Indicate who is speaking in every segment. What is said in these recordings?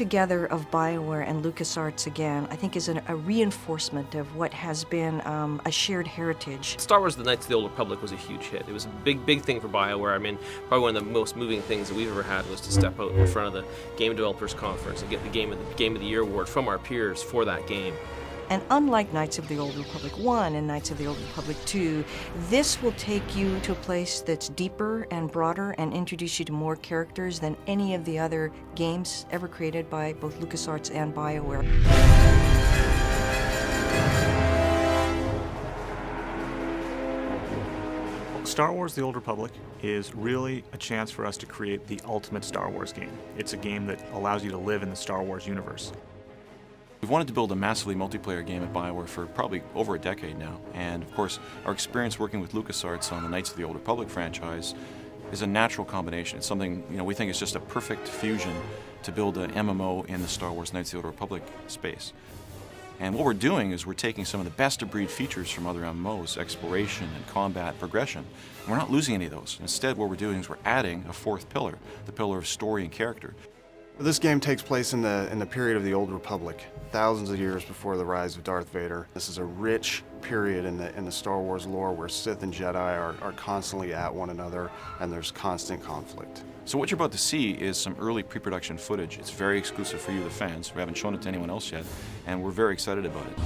Speaker 1: together of BioWare and LucasArts again, I think is a reinforcement of what has been a shared heritage.
Speaker 2: Star Wars: The Knights of the Old Republic was a huge hit. It was a big thing for BioWare. I mean, probably one of the most moving things that we've ever had was to step out in front of the Game Developers Conference and get the Game of the Year award from our peers for that game.
Speaker 1: And unlike Knights of the Old Republic 1 and Knights of the Old Republic 2, this will take you to a place that's deeper and broader and introduce you to more characters than any of the other games ever created by both LucasArts and BioWare.
Speaker 3: Star Wars: The Old Republic is really a chance for us to create the ultimate Star Wars game. It's a game that allows you to live in the Star Wars universe.
Speaker 4: We've wanted to build a massively multiplayer game at BioWare for probably over a decade now, and of course our experience working with LucasArts on the Knights of the Old Republic franchise is a natural combination. It's something, we think is just a perfect fusion to build an MMO in the Star Wars Knights of the Old Republic space. And what we're doing is we're taking some of the best-of-breed features from other MMOs, exploration and combat progression, and we're not losing any of those. Instead, what we're doing is we're adding a fourth pillar, the pillar of story and character.
Speaker 5: This game takes place in the period of the Old Republic, thousands of years before the rise of Darth Vader. This is a rich period in the Star Wars lore where Sith and Jedi are constantly at one another and there's constant conflict.
Speaker 4: So what you're about to see is some early pre-production footage. It's very exclusive for you, the fans. We haven't shown it to anyone else yet, and we're very excited about it.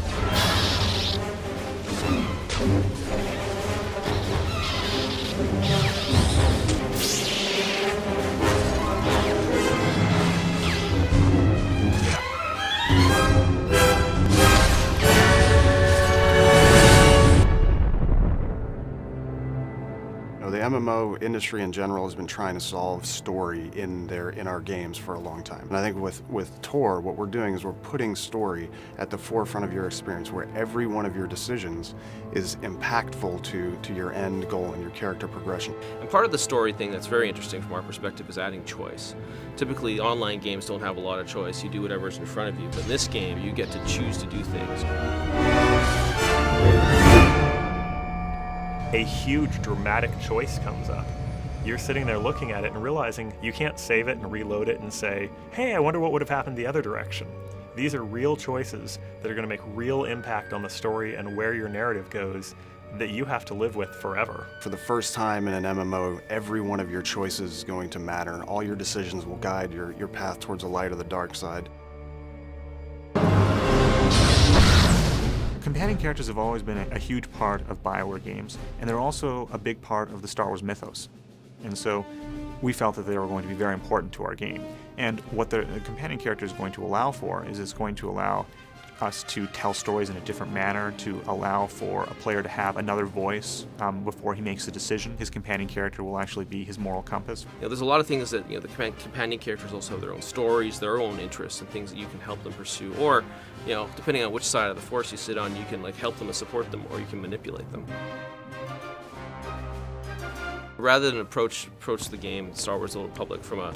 Speaker 5: The MMO industry in general has been trying to solve story in our games for a long time. And I think with Tor, what we're doing is we're putting story at the forefront of your experience, where every one of your decisions is impactful to your end goal and your character progression.
Speaker 2: And part of the story thing that's very interesting from our perspective is adding choice. Typically, online games don't have a lot of choice. You do whatever's in front of you. But in this game, you get to choose to do things.
Speaker 6: A huge dramatic choice comes up. You're sitting there looking at it and realizing you can't save it and reload it and say, hey, I wonder what would have happened the other direction. These are real choices that are going to make real impact on the story and where your narrative goes that you have to live with forever.
Speaker 5: For the first time in an MMO, every one of your choices is going to matter. All your decisions will guide your path towards the light or the dark side.
Speaker 3: Companion characters have always been a huge part of BioWare games, and they're also a big part of the Star Wars mythos. And so we felt that they were going to be very important to our game. And what the companion character is going to allow for is it's going to allow us to tell stories in a different manner, to allow for a player to have another voice before he makes a decision. His companion character will actually be his moral compass.
Speaker 2: There's a lot of things that the companion characters also have their own stories, their own interests, and things that you can help them pursue. Or, depending on which side of the Force you sit on, you can help them and support them, or you can manipulate them. Rather than approach the game, Star Wars: The Old Republic, from a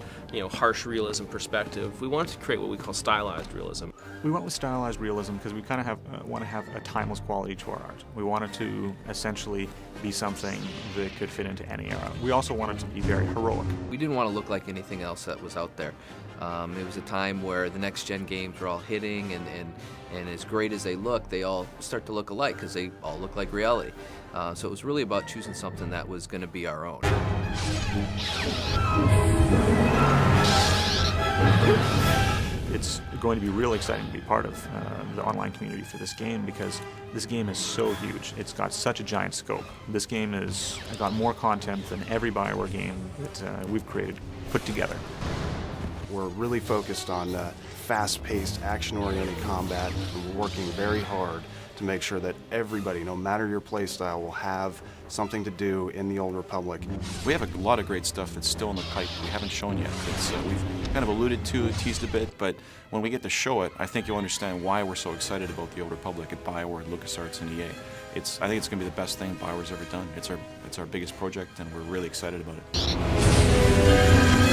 Speaker 2: harsh realism perspective, we wanted to create what we call stylized realism.
Speaker 3: We went with stylized realism because we kind of want to have a timeless quality to our art. We wanted to essentially be something that could fit into any era. We also wanted to be very heroic.
Speaker 7: We didn't want to look like anything else that was out there. It was a time where the next-gen games were all hitting, and as great as they look, they all start to look alike because they all look like reality. So it was really about choosing something that was going to be our own.
Speaker 3: It's going to be really exciting to be part of the online community for this game because this game is so huge. It's got such a giant scope. This game has got more content than every BioWare game that we've created put together.
Speaker 5: We're really focused on fast-paced, action-oriented combat, and we're working very hard to make sure that everybody, no matter your playstyle, will have something to do in the Old Republic.
Speaker 4: We have a lot of great stuff that's still in the pipe we haven't shown yet. We've kind of alluded to, teased a bit, but when we get to show it, I think you'll understand why we're so excited about the Old Republic at BioWare, LucasArts, and EA. I think it's going to be the best thing BioWare's ever done. It's our biggest project, and we're really excited about it.